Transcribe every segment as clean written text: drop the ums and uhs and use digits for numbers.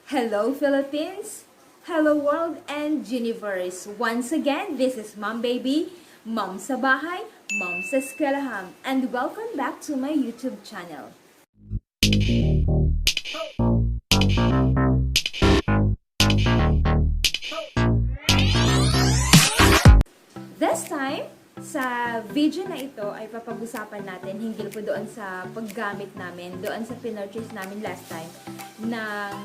Hello Philippines, hello world and universe. Once again, this is Mom Baby, Mom sa Bahay, Mom sa Eskwelahan, and welcome back to my YouTube channel. This time, sa video na ito ay papag-usapan natin hinggil po doon sa paggamit namin, doon sa pinurchase namin last time ng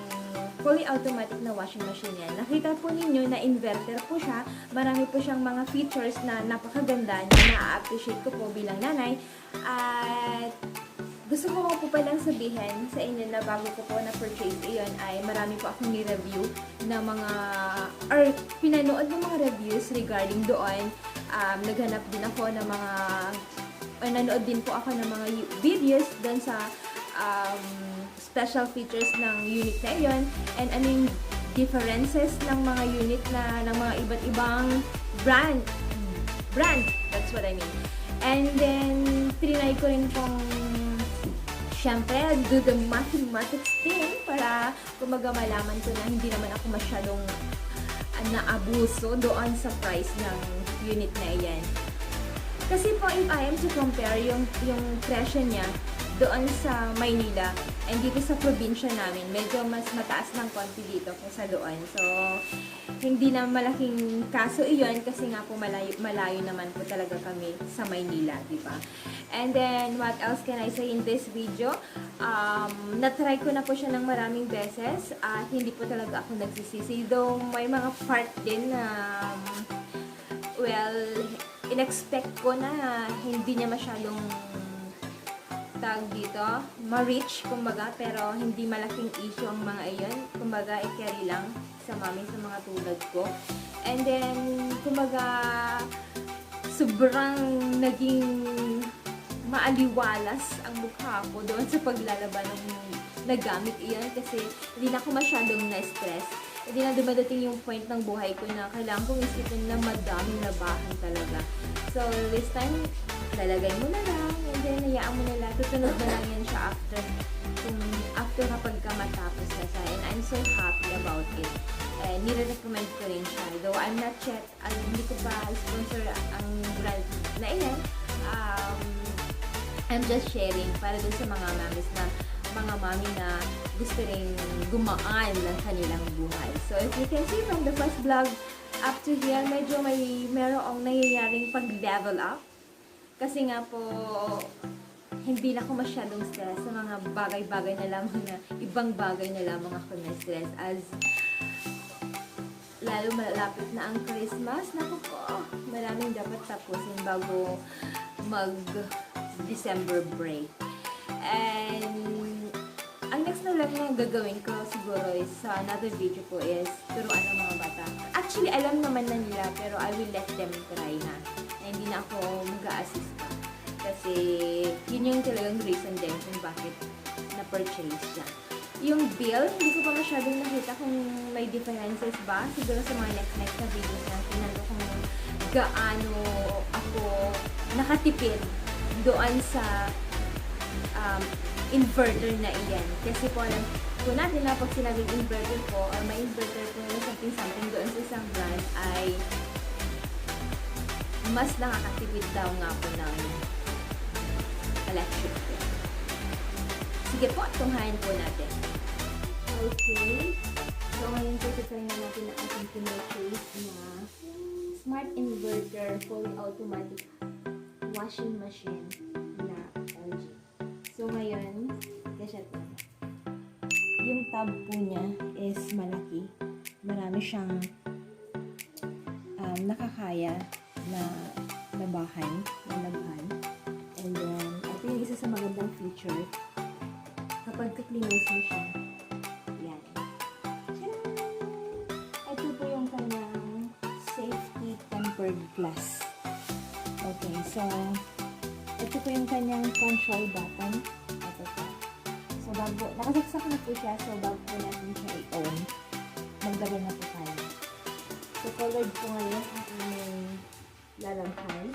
fully automatic na washing machine yan. Nakita po ninyo na inverter po siya. Marami po siyang mga features na napakaganda na na-appreciate ko po bilang nanay. At gusto ko po palang sabihin sa inyo na bago ko po na-purchase iyon ay marami po akong ni-review na mga, or pinanood ng mga reviews regarding doon. Naghanap din ako ng mga, nanood din po ako ng mga videos doon sa special features ng unit na iyon and ano yung differences ng mga unit na ng mga iba't ibang brand, that's what I mean. And then, trinay ko rin pong syempre, do the mathematics thing para kumaga malaman ko na hindi naman ako masyadong naabuso doon sa price ng unit na iyan. Kasi po, if I am to compare yung presyo niya doon sa Maynila and dito sa probinsya namin, medyo mas mataas ng konti dito kaysa doon. So, hindi na malaking kaso iyon kasi nga po malayo naman po talaga kami sa Maynila, di ba? And then, what else can I say in this video? Na-try ko na po siya ng maraming beses at hindi po talaga ako nagsisisi. Though, may mga part din na, well, in-expect ko na hindi niya masyadong tag dito, ma-reach, kumbaga, pero hindi malaking issue ang mga iyon. Kumbaga, i-carry lang sa mami, sa mga tulad ko. And then, kumbaga, sobrang naging maaliwalas ang mukha ko doon sa paglalaban ng nagamit iyon kasi hindi na ako masyadong na-stress. Hindi na dumadating yung point ng buhay ko na kailangan kong isipin na madaming labahan talaga. So, this time, lalagay mo na lang, and then hayaan mo na lang, tutunod na lang yan siya after kapag ka matapos na siya. And I'm so happy about it. And nire-recommend ko rin siya. Though I'm not yet, hindi ko pa sponsor ang brand na iyan. I'm just sharing para dun sa mga mamis na mga mami na gusto rin gumaan ng kanilang buhay. So, if you can see from the first vlog up to here, medyo merong nangyayaring pag-level up. Kasi nga po, hindi na ako masyadong stress sa mga bagay-bagay na lamang na, ibang bagay na lamang ako na stress. As lalo malapit na ang Christmas, naku po, maraming dapat tapusin bago mag-December break. And ang next na lang na gagawin ko siguro is sa another video ko is turuan ng mga bata. Actually, alam naman na nila pero I will let them try na hindi na ako mag-a-assist pa. Kasi yun yung talagang reason din kung bakit na-purchase siya. Yung bill, hindi ko pa masyadong nakita kung may differences ba. Siguro sa mga next na videos natin nando kung gaano ako nakatipid doon sa inverter na iyan. Kasi po alam ko natin na pag sinabing inverter po or may inverter po na something doon sa isang brand ay mas nakakatipid daw nga po ng electric bill. Sige po, tunghayin po natin. Okay. So, ngayon po try na natin ang ating pinurchase na smart inverter fully automatic washing machine na LG. So, ngayon, kasi ito. Yung tab po niya is malaki. Marami siyang nakakaya na labahan, na labhan. And then, ito yung isa sa magandang feature. Kapag ka-cleaners mo siya, yan. Ito po yung kanyang safety tempered glass. Okay, so, ito po yung kanyang control button. Ito po. So, bago, nakasaksak na po siya. So, bago po natin siya i-on, maglagay na po tayo. So, colored po ngayon ang aming lalaghan.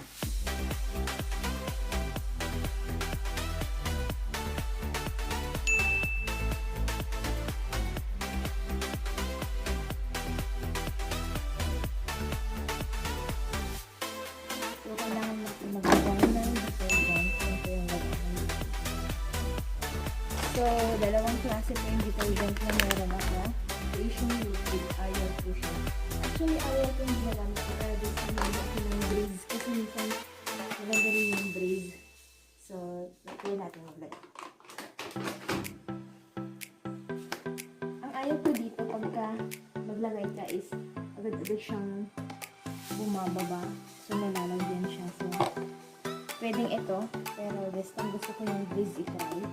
So, dalawang klase po yung detergent na meron ako. Asian liquid, ayaw po siya. Actually, ayaw po yung ginamit ko. Pero this time, hindi ako ng breeze. Kasi minsan, maganda rin yung breeze. So, lagyan natin maglagay. Ang ayaw ko dito, pagka maglagay ka is, agad-agad siyang bumababa. So, nalalagyan siya. So, pwedeng ito. Pero this time, gusto ko yung breeze i-try.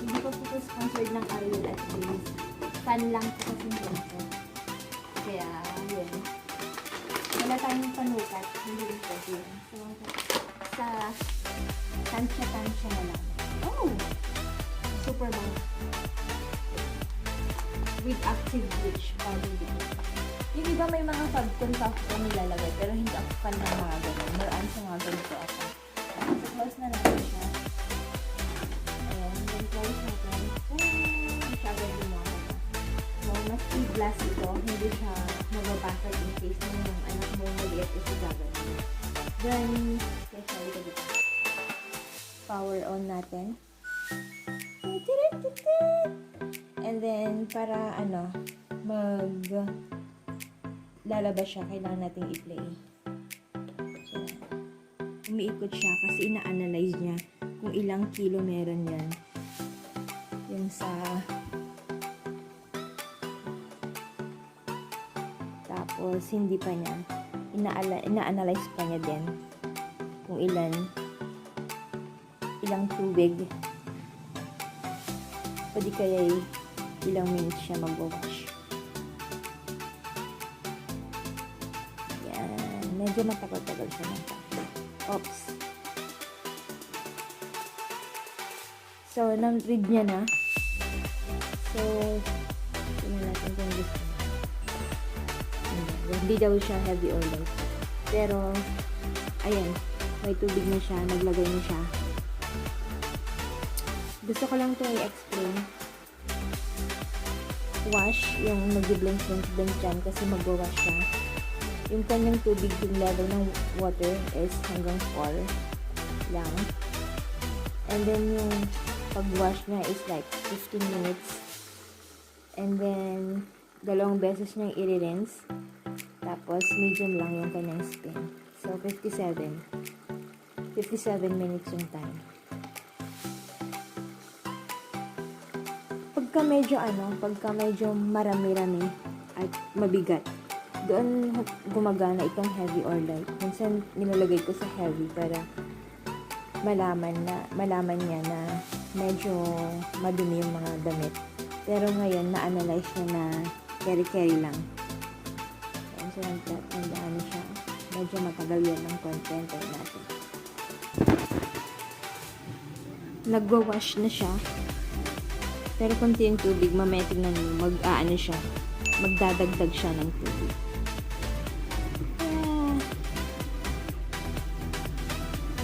Hindi ko po sponsored ng Ariel at Breeze. Fan lang po kasi nito. Kaya, yun. Wala tayong panukat. Hindi rin po yun. So, sa tansya-tansya na lang. Oh! Super bang. With active bleach powder dito. Yung iba may mga pag-contact ko nilalagay, pero hindi ako fan ng mga ganun. Maraan sa mga ganito ako. So, close na natin siya. Ayan, then close natin. Hindi siya agad lumakas. So, mas i-glass ito. Hindi siya mababasag in case na yung anak mo maliit ito gagawin. Then, kaya siya ito dito. Power on natin. And then, para lalabas siya, kailangan nating i-play. So, umiikot siya kasi ina-analyze niya kung ilang kilo meron yan. Yung sa... Tapos, hindi pa niya. Ina-analyze pa niya din kung ilang tubig. Pwede kaya ilang minutes siya mag-wash. Yan. Medyo matagal-tagal siya ng oops. So, na-read niya na. So, tingnan natin kung gusto niya. Hindi daw siya heavy or light. Pero, ayan. May tubig na siya. Naglagay na siya. Gusto ko lang ito i-explain. Wash, yung nag-blend dyan kasi mag-wash siya. Yung kanyang tubig, yung level ng water is hanggang 4 lang. And then yung pag-wash niya is like 15 minutes. And then, 2 beses niyang i-rinse. Tapos, medium lang yung kanyang spin. So, 57 minutes yung time. Pagka medyo marami-rami at mabigat, doon gumagana itong heavy or light. Minsan nilalagay ko sa heavy para malaman niya na medyo madumi yung mga damit. Pero ngayon, na-analyze niya na carry lang. So, nandaan na siya. Medyo matagal yan ng content natin. Nagwa-wash na siya. Pero konti yung tubig, mamaya tignan nyo, siya. Magdadagdag siya ng tubig. Yeah.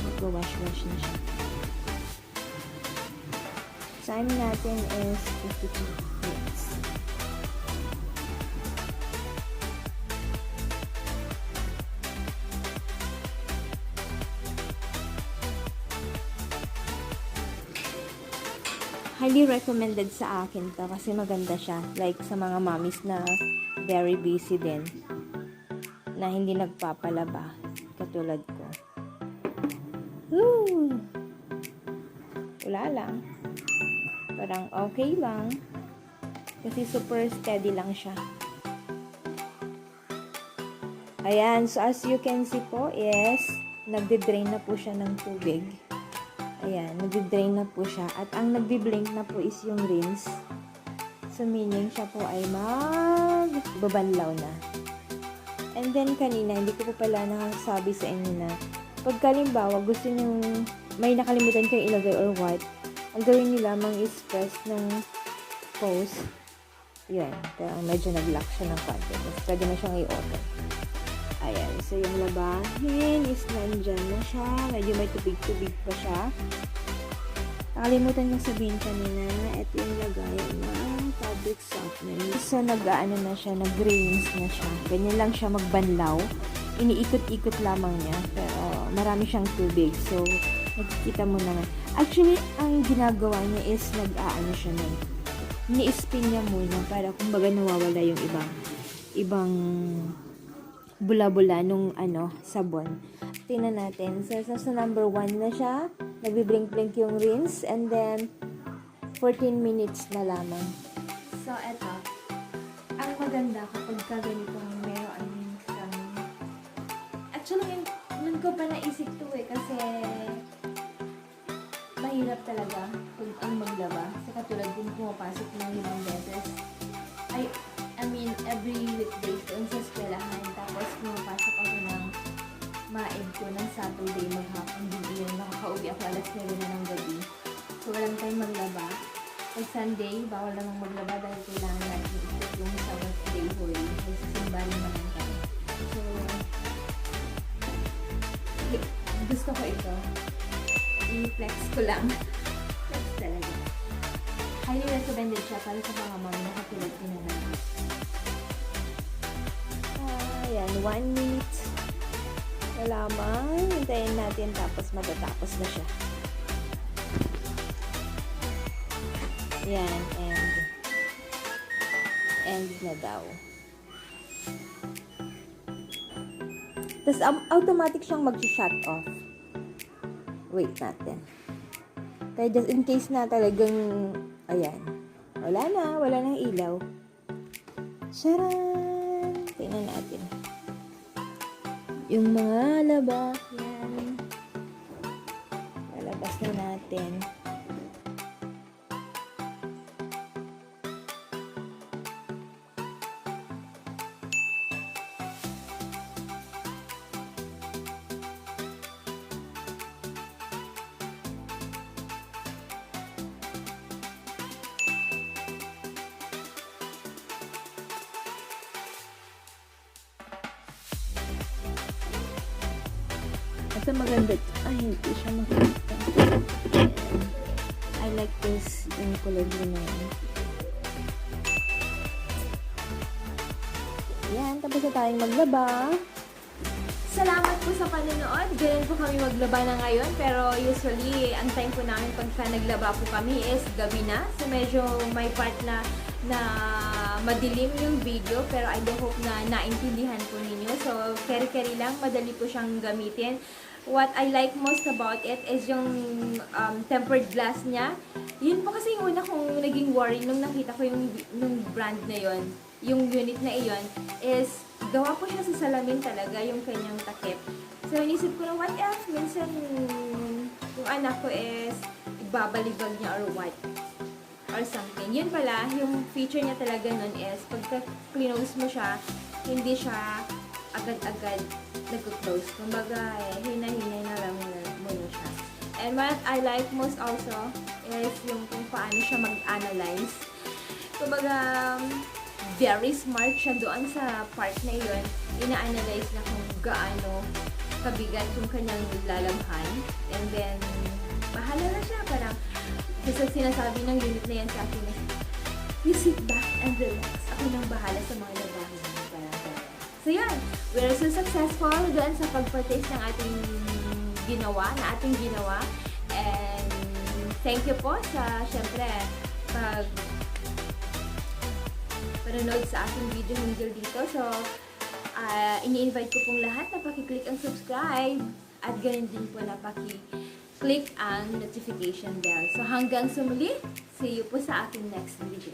Magwa-wash na siya. Time natin is 52 minutes. Highly recommended sa akin to kasi maganda siya. Like sa mga mommies na very busy din. Na hindi nagpapalaba. Katulad ko. Woo! Wala lang. Parang okay lang. Kasi super steady lang siya. Ayan. So as you can see po is nagde-drain na po siya ng tubig. Ayan, nagdi-drain na po siya. At ang nagbi-blink na po is yung rinse. So, meaning siya po ay magbabanlaw na. And then, kanina, hindi ko po pala nakasabi sa inyo na pag kalimbawa, gusto nyo, may nakalimutan kayo ilagay or what, ang gawin nyo lamang is press ng pause. Yan, medyo nag-lock siya ng konti. Tapos, pwede na siyang i-open. Ayan, so yung labahin is nandyan na siya. Medyo may tubig-tubig pa siya. Nakalimutan ko sabihin kanina, ito yung lagayan ng fabric softener. So, nag-ano na siya, nag-rinse na siya. Ganyan lang siya magbanlaw. Iniikot-ikot lamang niya, pero marami siyang tubig. So, nakikita mo naman. Actually, ang ginagawa niya is nag-aano siya na. Ni-spin niya muna para kumbaga nawawala yung ibang bula-bula nung sabon. Tingnan natin. So, sa number 1 na siya. Nagbiblink-blink yung rinse. And then, 14 minutes na lamang. So, eto. Ang maganda kapag ganitong meron kang... Actually, nun ko pa naisip to kasi mahirap talaga kung ang maglaba. Kasi katulad din pumapasok ng 5 beses. I mean, every weekday doon sa eskwelahan. Tapos pumapasok ako ng maed ko ng Saturday maghapon din iyon. Nakakauwi ako alas 9 na ng gabi. So, walang time maglaba. Pag Sunday, bawal namang maglaba dahil kailangan natin ikot yung sa birthday hoy. Kasi sisimbahan naman kami. So, gusto ko ito. I-flex ko lang. Flex talaga. Highly recommended siya para sa mga mami na katulad ko na naman. Ayan, 1 minute. Lamang. Hintayin natin tapos matatapos na siya. Ayan, end na daw. Tapos automatic siyang mag-shut off. Wait natin. Kaya just in case na talagang, ayan, wala nang ilaw. Charan! Tingnan natin. Yung mga laba, yan. Lalabas na natin. Ito maganda. Ay, hindi siya makita. I like this yung color blue na yan. Yan, tapos na tayong maglaba. Salamat po sa panonood. Ganyan po kami maglaba na ngayon. Pero usually, ang time po namin pagka naglaba po kami is gabi na. So medyo may part na madilim yung video. Pero I do hope na naintindihan po ninyo. So, keri-keri lang. Madali po siyang gamitin. What I like most about it is yung tempered glass niya. Yun po kasi yung una kong naging worry nung nakita ko yung brand na yon, yung unit na iyon, is gawa po siya sa salamin talaga yung kanyang takip. So, inisip ko na what if minsan yung anak ko is ibabalibag niya or what or something. Yun pala, yung feature niya talaga nun is pagka close mo siya, hindi siya agad-agad nag-close. Kumbaga, hinay-hinay na lang muna siya. And what I like most also is yung kung paano siya mag-analyze. Kumbaga, very smart siya doon sa part na yun. Ina-analyze na kung gaano kabigat yung kanyang lalabhan. And then, bahala na siya. Parang, kasi sinasabi ng unit na yan sa akin is, you sit back and relax. Ako nang bahala sa mga labahin. So yan, we're so successful doon sa pag-purchase ng ating ginawa. And thank you po sa, syempre, panonood sa ating video hinggil dito. So, ini-invite ko pong lahat na paki-click ang subscribe at ganun din po na paki-click ang notification bell. So, hanggang sa muli, see you po sa ating next video.